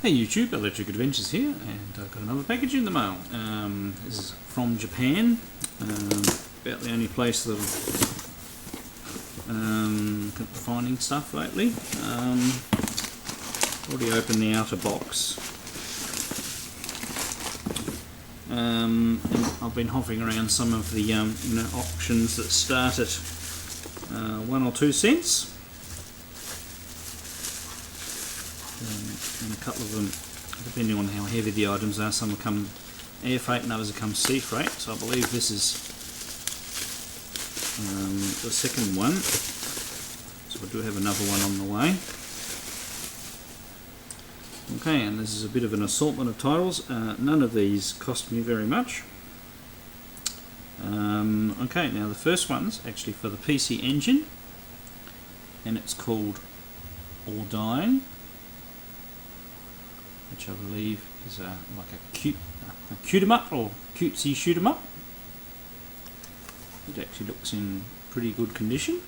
Hey YouTube, Electric Adventures here, and I've got another package in the mail. This is from Japan, about the only place that I'm finding stuff lately. Already opened the outer box, and I've been hovering around some of the options that start at 1 or 2 cents. And a couple of them, depending on how heavy the items are, some will come air freight and others will come sea freight. So I believe this is the second one. So I do have another one on the way. Okay, and this is a bit of an assortment of titles. None of these cost me very much. Okay, now the first one's actually for the PC Engine, and it's called All Dying, which I believe is like a cute 'em up or cutesy shoot 'em up. It actually looks in pretty good condition.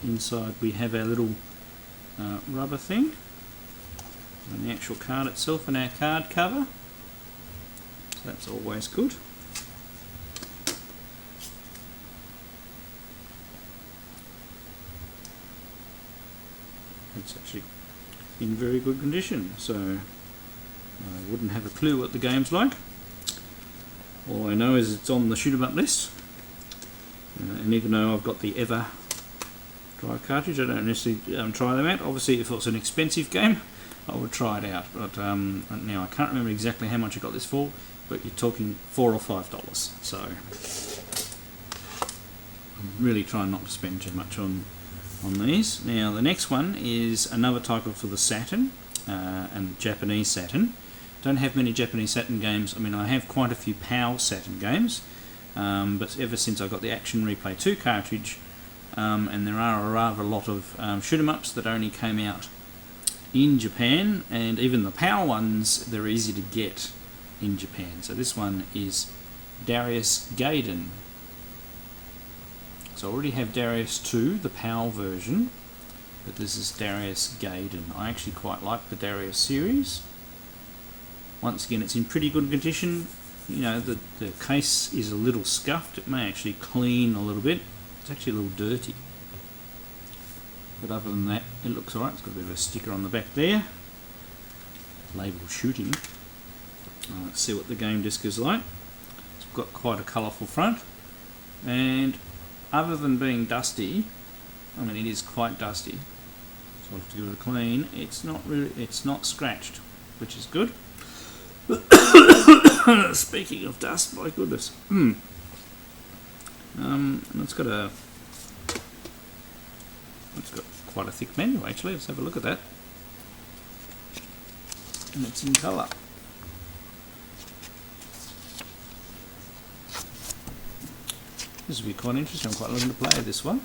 Inside we have our little rubber thing, and the actual card itself and our card cover. So that's always good. It's actually in very good condition, so I wouldn't have a clue what the game's like. All I know is it's on the shoot 'em up list, and even though I've got the Ever drive cartridge, I don't necessarily try them out. Obviously if it was an expensive game I would try it out, but now I can't remember exactly how much I got this for, but you're talking $4 or $5, so I'm really trying not to spend too much on these. Now the next one is another title for the Saturn, and Japanese Saturn. Don't have many Japanese Saturn games. I mean, I have quite a few PAL Saturn games, but ever since I got the Action Replay 2 cartridge, and there are a rather lot of shoot 'em ups that only came out in Japan, and even the PAL ones, they're easy to get in Japan. So this one is Darius Gaiden. So I already have Darius 2, the PAL version, but this is Darius Gaiden. I actually quite like the Darius series. Once again, it's in pretty good condition. You know, the case is a little scuffed. It may actually clean a little bit. It's actually a little dirty. But other than that, it looks alright. It's got a bit of a sticker on the back there. Label shooting. Let's see what the game disc is like. It's got quite a colourful front. And other than being dusty, I mean it is quite dusty, so I'll have to give it a clean. It's not scratched, which is good. Speaking of dust, my goodness. And it's got quite a thick menu actually. Let's have a look at that. And it's in colour. This will be quite interesting. I'm quite looking to play this one.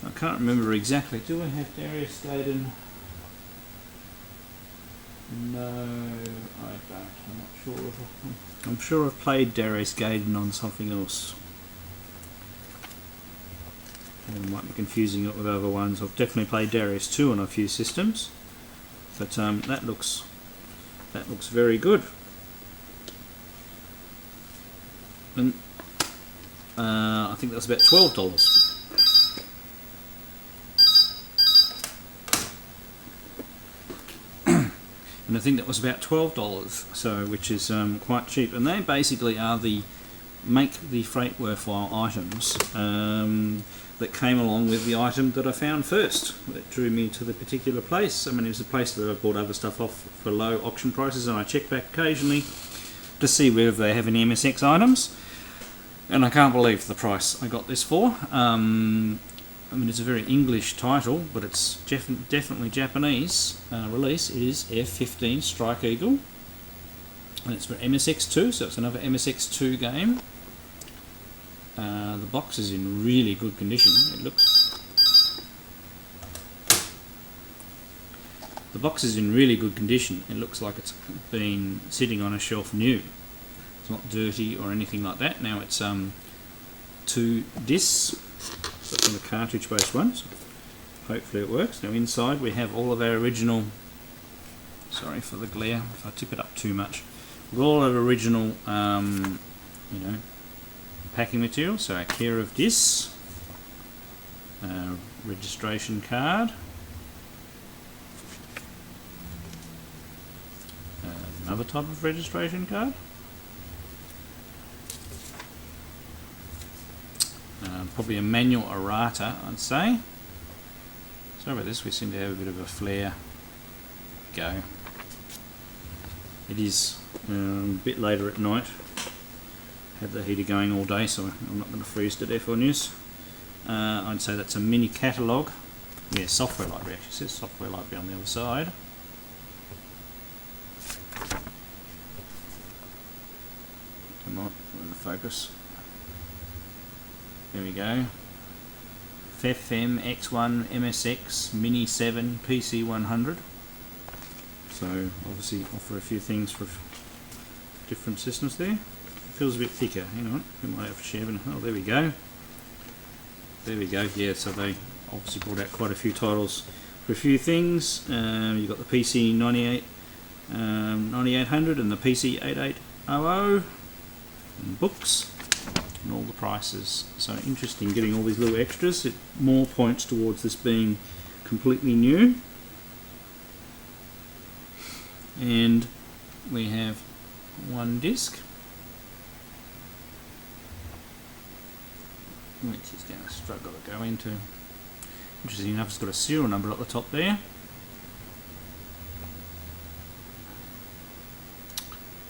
I can't remember exactly. Do I have Darius Gaiden? No, I don't. I'm not sure. I'm sure I've played Darius Gaiden on something else. I might be confusing it with other ones. I've definitely played Darius 2 on a few systems, but that looks very good. And I think that was about $12. And I think that was about $12, so which is quite cheap. And they basically are make the freight worthwhile items that came along with the item that I found first. That drew me to the particular place. I mean, it was a place that I bought other stuff off for low auction prices, and I check back occasionally to see whether they have any MSX items. And I can't believe the price I got this for. I mean, it's a very English title, but it's definitely Japanese release. It is F-15 Strike Eagle, and it's for MSX2, so it's another MSX2 game. The box is in really good condition. The box is in really good condition. It looks like it's been sitting on a shelf new. It's not dirty or anything like that. Now it's 2 discs, so it's not a cartridge-based one. So hopefully it works. Now inside we have all of our original. Sorry for the glare if I tip it up too much. We've got all of our original, you know, packing material. So our care of discs, registration card, another type of registration card. Probably a manual errata, I'd say. Sorry about this, we seem to have a bit of a flare. Go. It is a bit later at night. Had the heater going all day, so I'm not going to freeze to death on you. I'd say that's a mini catalogue. Yeah, software library actually. It says software library on the other side. Come on, we're in the focus. There we go. FFM X1 MSX Mini 7 PC 100. So obviously offer a few things for different systems there. It feels a bit thicker. Hang on, we might have to share. Oh, there we go. There we go. Yeah, so they obviously brought out quite a few titles for a few things. You've got the PC 9800 and the PC 8800 and books. And all the prices. So interesting getting all these little extras. It more points towards this being completely new. And we have one disc, which is going to struggle to go into. Interesting enough, it's got a serial number at the top there.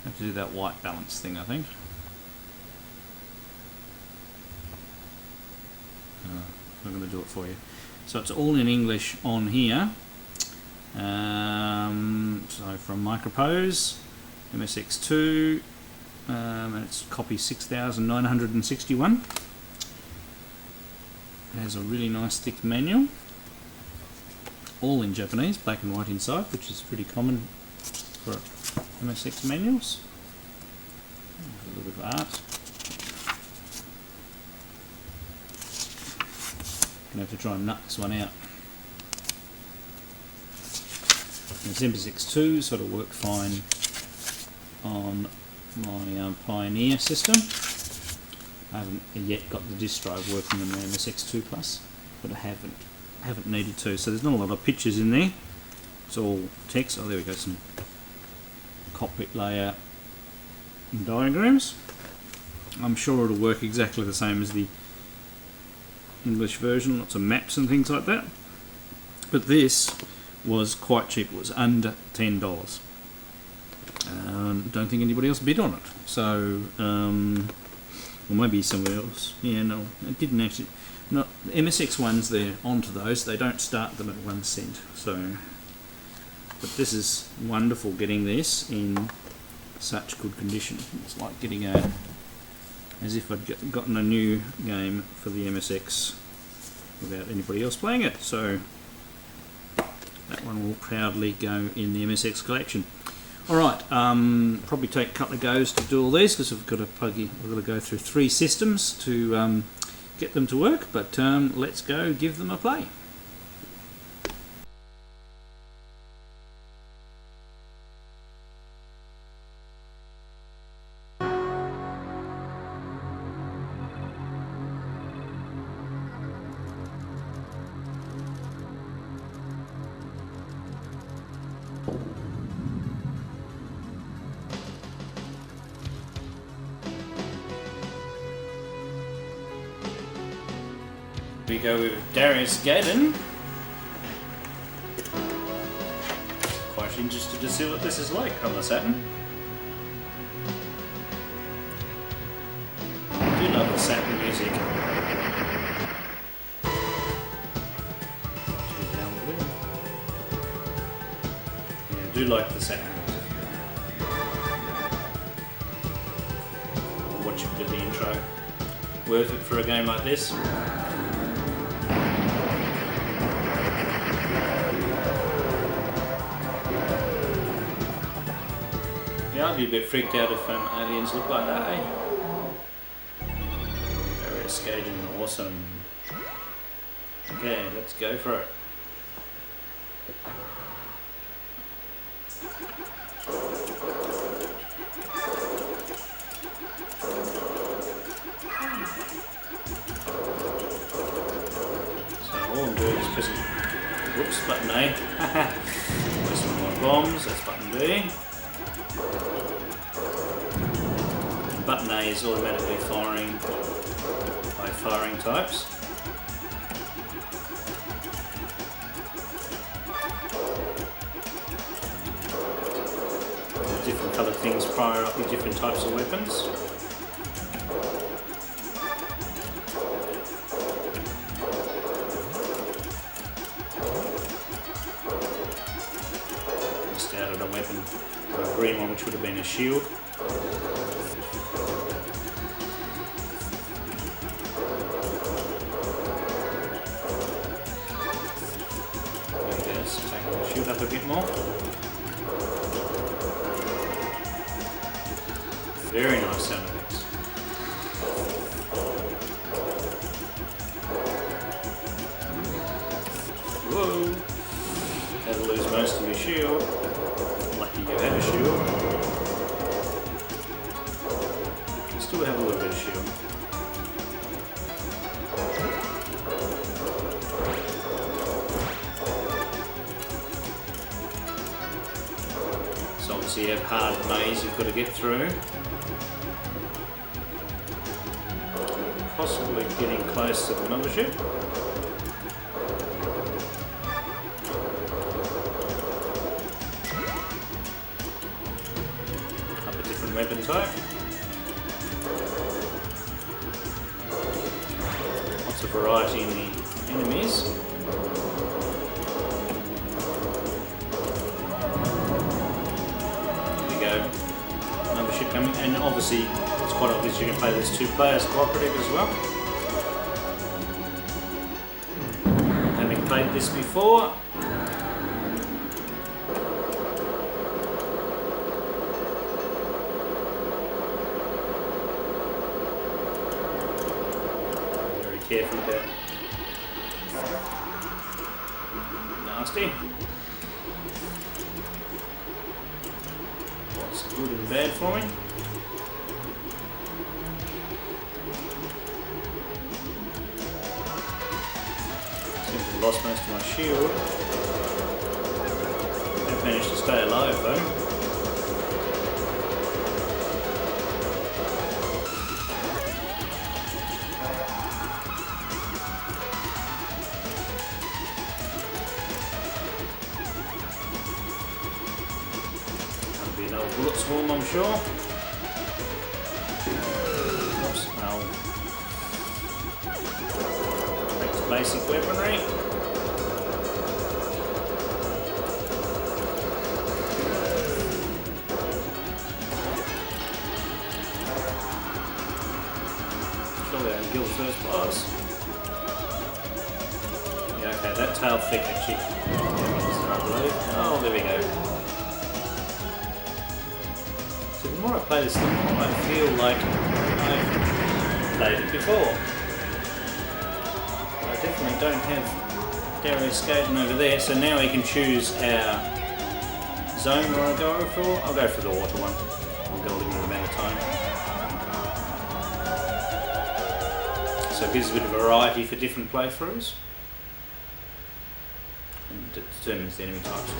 Have to do that white balance thing, I think. I'm going to do it for you. So it's all in English on here. So from Micropose, MSX2, and it's copy 6961. It has a really nice thick manual, all in Japanese, black and white inside, which is pretty common for MSX manuals. A little bit of art. Gonna have to try and nut this one out. It's MSX2, so it'll work fine on my Pioneer system. I haven't yet got the disk drive working on the MSX2 Plus, but I haven't needed to. So there's not a lot of pictures in there. It's all text. Oh, there we go. Some cockpit layer diagrams. I'm sure it'll work exactly the same as the English version. Lots of maps and things like that. But this was quite cheap. It was under $10. Don't think anybody else bid on it. So, or maybe somewhere else. Yeah, no, it didn't actually. No, the MSX ones, they're onto those. They don't start them at 1 cent. So, but this is wonderful getting this in such good condition. It's like getting as if I'd gotten a new game for the MSX without anybody else playing it. So that one will proudly go in the MSX collection. Alright, probably take a couple of goes to do all these because we've got to go through 3 systems to get them to work, but let's go give them a play. We go with Darius Gaydon. Quite interested to see what this is like on the Saturn. I do love the Saturn music. Yeah, I do like the Saturn music. Watch a bit of the intro. Worth it for a game like this. Yeah, I'd be a bit freaked out if aliens look like that, eh? Darius Gaydon, awesome. Okay, let's go for it. So all I'm doing is pressing, whoops, button A. Pressing my bombs, that's button B. And button A is automatically firing by firing types. Different coloured things fire up with different types of weapons. Missed out on a weapon, a green one which would have been a shield. There he goes, taking the shield up a bit more. Very nice sound effects. Whoa! That'll lose most of your shield. Lucky you have a shield. You still have a little bit of shield. So obviously you have hard maze you've got to get through. Possibly getting close to the mothership. Up a different weapon type. Lots of variety in the enemies. There we go. Mothership coming, and obviously it's quite obvious you can play this 2 players cooperative as well. Having played this before, very careful about nasty. What's good and bad for me? Lost most of my shield. I've managed to stay alive though. That'll be another bullet swarm, I'm sure. Oops, well, back to basic weaponry. Kill the first boss. Yeah, okay, that tail thick actually. I believe. Oh, there we go. So the more I play this, the more I feel like I've played it before. I definitely don't have Darius Gaiden over there, so now we can choose our zone we want to go for. I'll go for the water one. I'll go a limited amount of time. So it gives a bit of variety for different playthroughs and it determines the enemy types.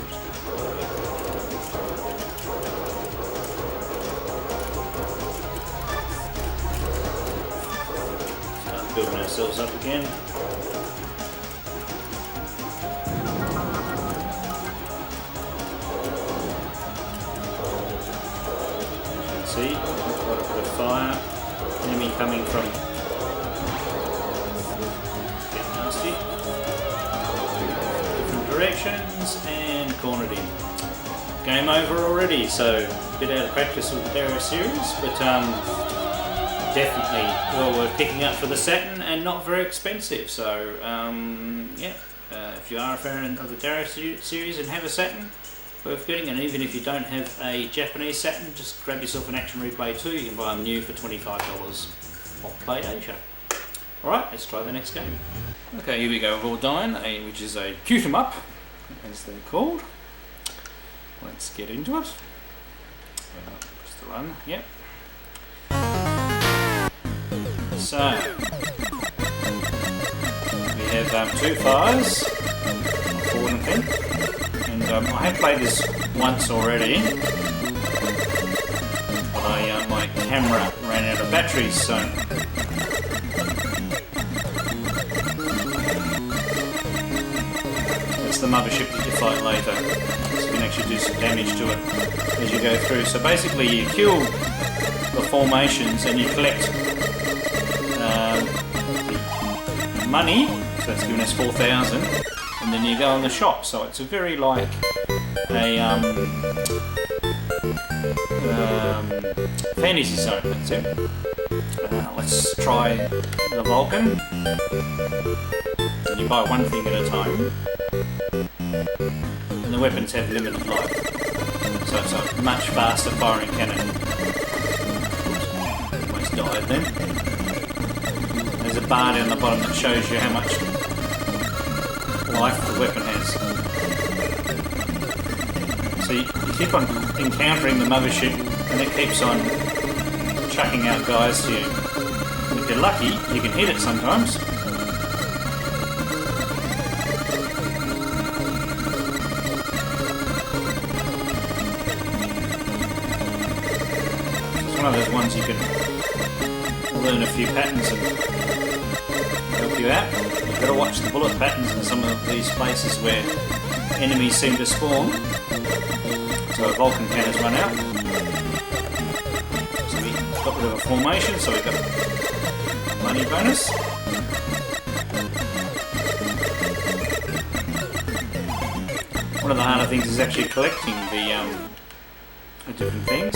Start building ourselves up again. As you can see, quite a bit of fire. Enemy coming from different directions and cornered in. Game over already, so a bit out of practice with the Darius series, but definitely well worth picking up for the Saturn and not very expensive. So yeah, if you are a fan of the Darius series and have a Saturn, worth getting. And even if you don't have a Japanese Saturn, just grab yourself an Action Replay 2. You can buy them new for $25 off Play Asia. Alright, let's try the next game. Okay, here we go, we've all done, which is a shoot 'em up, as they're called. Let's get into it. Press the run, yep. So, we have 2 fires, forward and pin, and I have played this once already, but my camera ran out of batteries, so it's the mothership that you fight later, so you can actually do some damage to it as you go through. So basically you kill the formations and you collect the money, so that's giving us 4,000, and then you go in the shop. So it's a very like a fantasy zone, that's it. Let's try the Vulcan. And you buy one thing at a time. And the weapons have limited life. So it's a much faster firing cannon. Almost died then. There's a bar down the bottom that shows you how much life the weapon has. So you keep on encountering the mothership and it keeps on chucking out guys to you. If you're lucky, you can hit it sometimes. It's one of those ones you can learn a few patterns and help you out. You've got to watch the bullet patterns in some of these places where enemies seem to spawn. So a Vulcan can has run out. So we got rid of a formation, so we've got money bonus. One of the harder things is actually collecting the different things.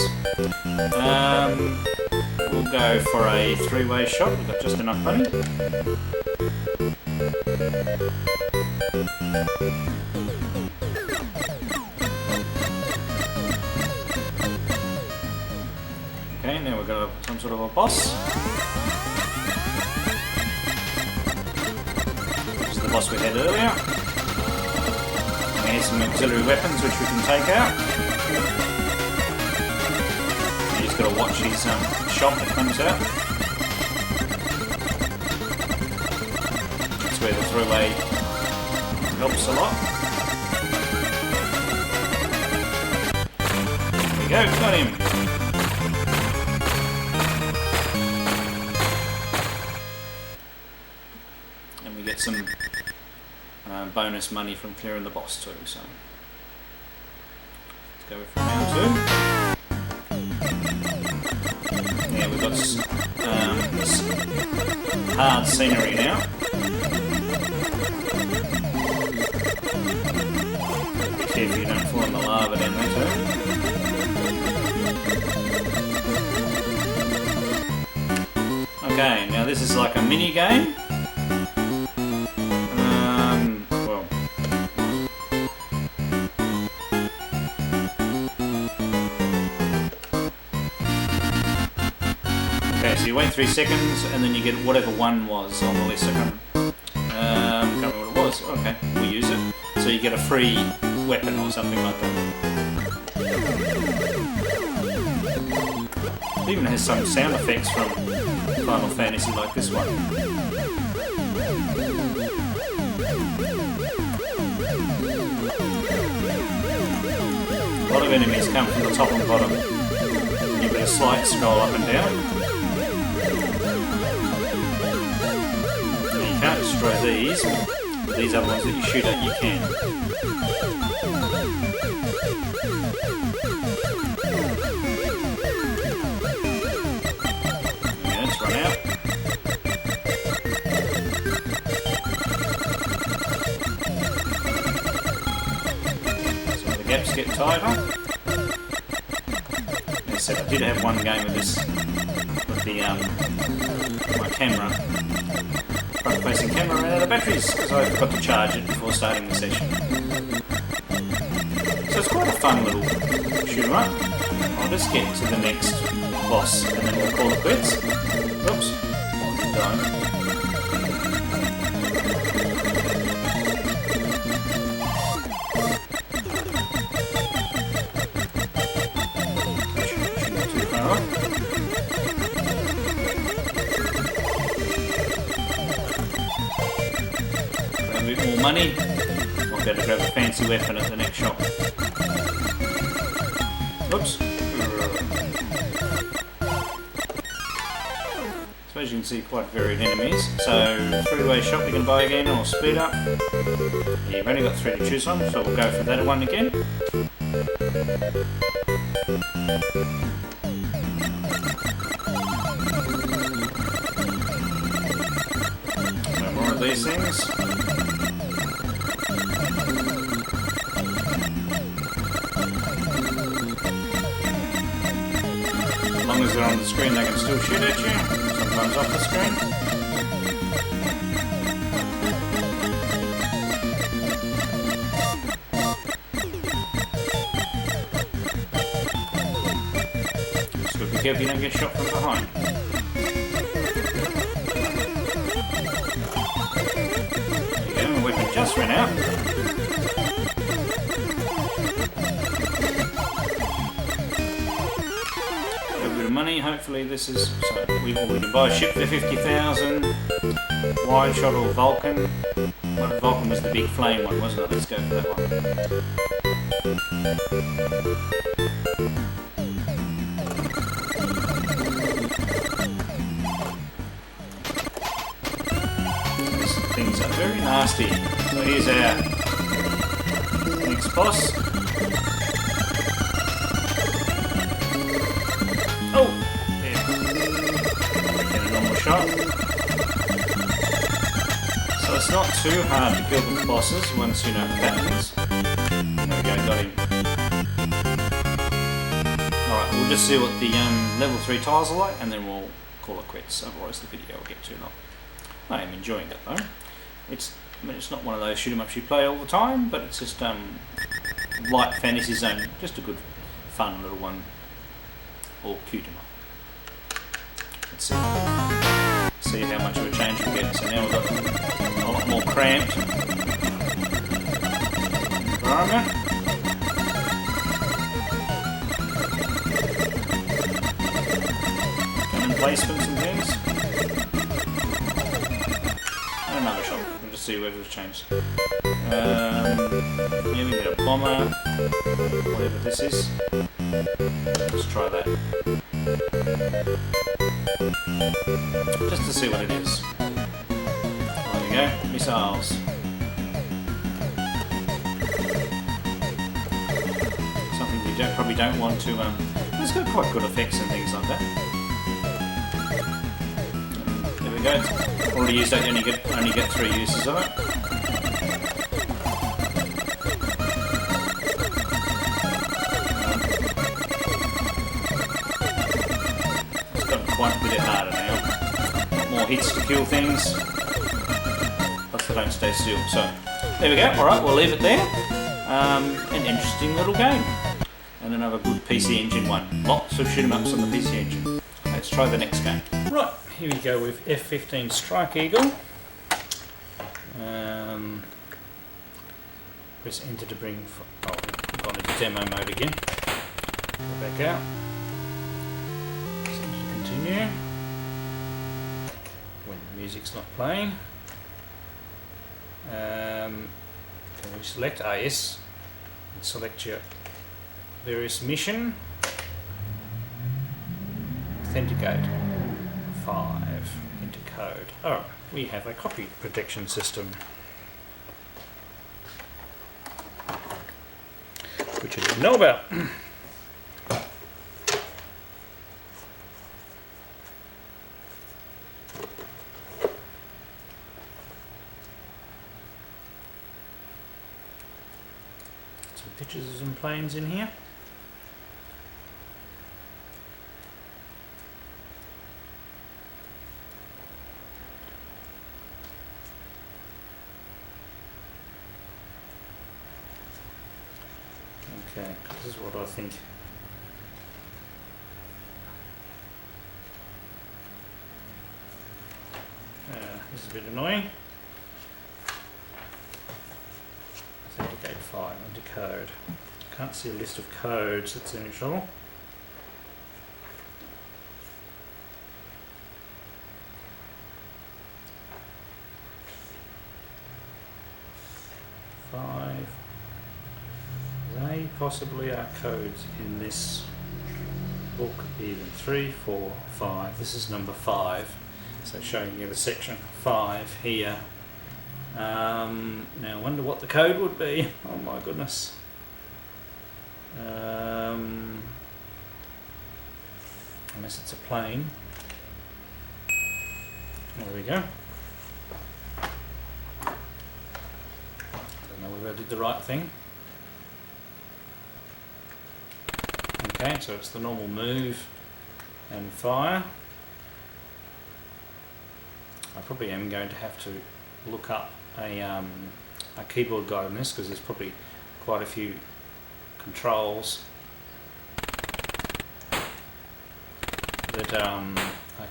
We'll go for a 3-way shot. We've got just enough money. Okay, now we've got some sort of a boss. This is the boss we had earlier. And here's some auxiliary weapons which we can take out. You just got to watch his shot that comes out. That's where the throwaway helps a lot. There we go, got him. Get some bonus money from clearing the boss too, so let's go for round 2. Yeah, we've got this hard scenery now. Be careful you don't fall in the lava down there too. Okay, now this is like a mini game. So you wait 3 seconds and then you get whatever one was on the list. I can't remember what it was. Okay, we'll use it. So you get a free weapon or something like that. It even has some sound effects from Final Fantasy like this one. A lot of enemies come from the top and bottom. Give it a slight scroll up and down. You can't destroy these. These other ones that you shoot at, you can. Yeah, let's run out. So the gaps get tighter. As I said, I did have one game of this with the my camera. Front-facing camera ran out of batteries because I forgot to charge it before starting the session. So it's quite a fun little shoot 'em up. I'll just get to the next boss and then we'll call it quits. Oops, don't. money, I'll be able to grab a fancy weapon at the next shop. Oops. So as you can see, quite varied enemies. So, three-way shop you can buy again, or speed up. Yeah, you've only got 3 to choose from, so we'll go for that one again. No more of these things. As long as they're on the screen, they can still shoot at you. Sometimes off the screen. Just gotta be careful you don't get shot from behind. There you go, my weapon just ran out. Money. Hopefully this is so we can buy a ship for 50,000. Wide shot or Vulcan. Well, Vulcan was the big flame one, wasn't it? Let's go for that one. These things are very nasty. So here's our next boss. Oh! Yeah. Get a normal shot. So it's not too hard to kill the bosses once you know the patterns. There we go, got him. Alright, we'll just see what the level 3 tiles are like and then we'll call it quits, otherwise the video will get too long. I am enjoying it though. It's not one of those shoot 'em ups you play all the time, but it's just light fantasy zone, just a good fun little one. Or cute enough. Let's see how much of a change we get. So now we've got a lot more cramped environment. Cannon placements and things. And another shot. We'll just see whether it's changed. Here we get a bomber, whatever this is. Let's try that. Just to see what it is. There we go, missiles. Something we probably don't want to. It's got quite good effects and things like that. There we go. Already used that. You only get 3 uses of it. Quite a bit harder now. More hits to kill things. Plus they don't stay still. So there we go. Alright, we'll leave it there. An interesting little game. And another good PC Engine one. Lots of shoot 'em ups on the PC Engine. Let's try the next game. Right, here we go with F-15 Strike Eagle. Press enter to bring. Oh, we've gone into demo mode again. Go back out. Continue when the music's not playing. Can we select? Yes. And select your various mission. Authenticate. 5. Enter code. Oh, we have a copy protection system, which I didn't know about. Pictures of some planes in here. Okay, this is what I think. This is a bit annoying. Authenticate 5, enter code. Can't see a list of codes, that's any trouble. possibly are codes in this book, even 3, 4, 5. This is number 5, so showing you the section 5 here. Now I wonder what the code would be. Oh my goodness. Unless it's a plane. There we go. I don't know whether I did the right thing. Okay, so it's the normal move and fire. I probably am going to have to look up a keyboard guide on this, because there's probably quite a few controls that are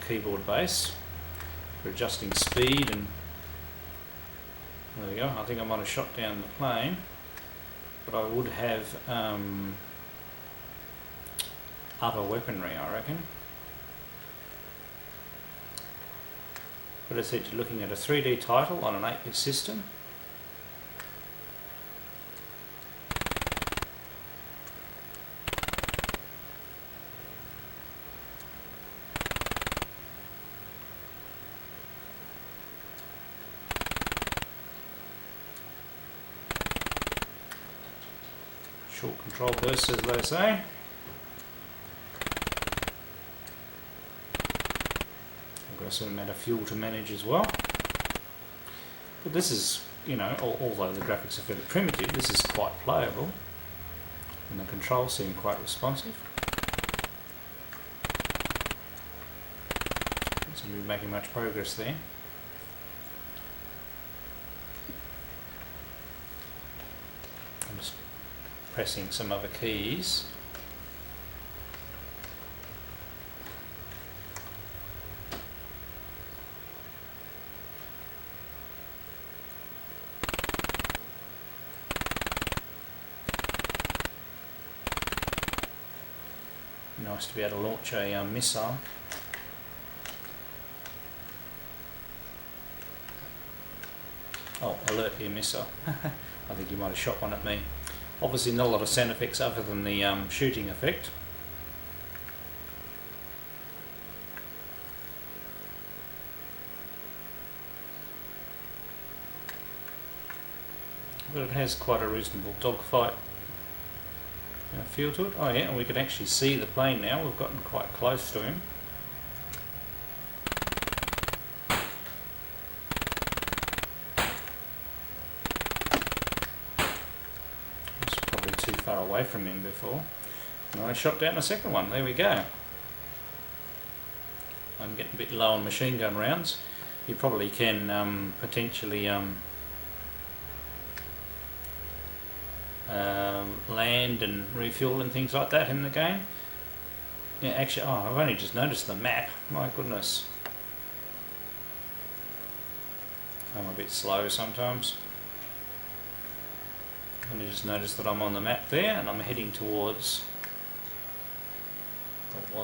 keyboard based for adjusting speed, and there we go. I think I might have shot down the plane, but I would have other weaponry, I reckon. But as I said, you're looking at a 3D title on an 8-bit system. Short control bursts, as they say. I've got a certain amount of fuel to manage as well. But this is, you know, although the graphics are fairly primitive, this is quite playable, and the controls seem quite responsive. Don't seem to be making much progress there. I'm just pressing some other keys. Nice to be able to launch a missile. Oh, alert here, missile. I think you might have shot one at me. Obviously not a lot of sound effects other than the shooting effect. But it has quite a reasonable dogfight feel to it. Oh yeah, and we can actually see the plane now. We've gotten quite close to him. Too far away from him before, and I shot down a second one. There we go. I'm getting a bit low on machine gun rounds. You probably can potentially land and refuel and things like that in the game. Yeah, actually, oh, I've only just noticed the map. My goodness, I'm a bit slow sometimes. And I just noticed that I'm on the map there, and I'm heading towards, we've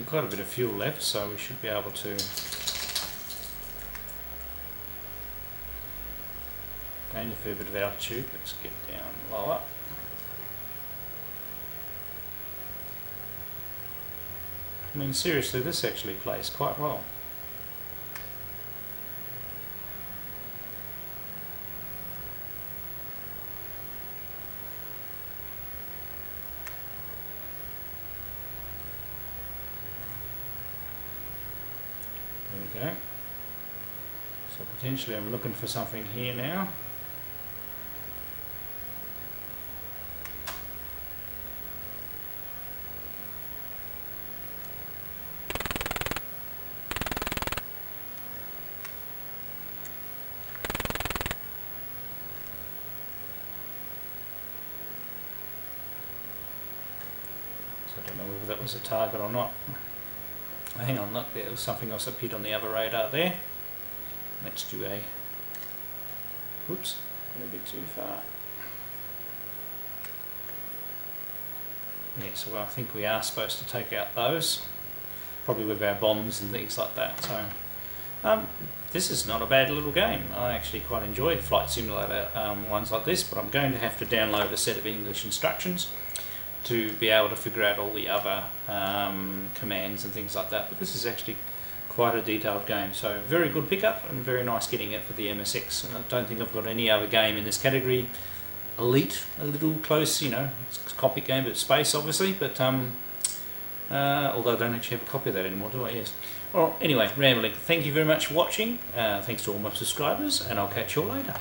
got a bit of fuel left, so we should be able to gain a fair bit of altitude. Let's get down lower. I mean, seriously, this actually plays quite well. There we go. So potentially I'm looking for something here now. So I don't know whether that was a target or not. Hang on, look, there was something else that appeared on the other radar there. Let's do a... Whoops, went a bit too far. Yeah, so I think we are supposed to take out those, probably with our bombs and things like that. So, This is not a bad little game. I actually quite enjoy Flight Simulator ones like this, but I'm going to have to download a set of English instructions to be able to figure out all the other commands and things like that. But this is actually quite a detailed game, so very good pickup and very nice getting it for the MSX. And I don't think I've got any other game in this category. Elite, a little close, you know, it's a copy game but space obviously, but although I don't actually have a copy of that anymore, do I? Yes. Well, anyway, rambling. Thank you very much for watching. Thanks to all my subscribers, and I'll catch you all later.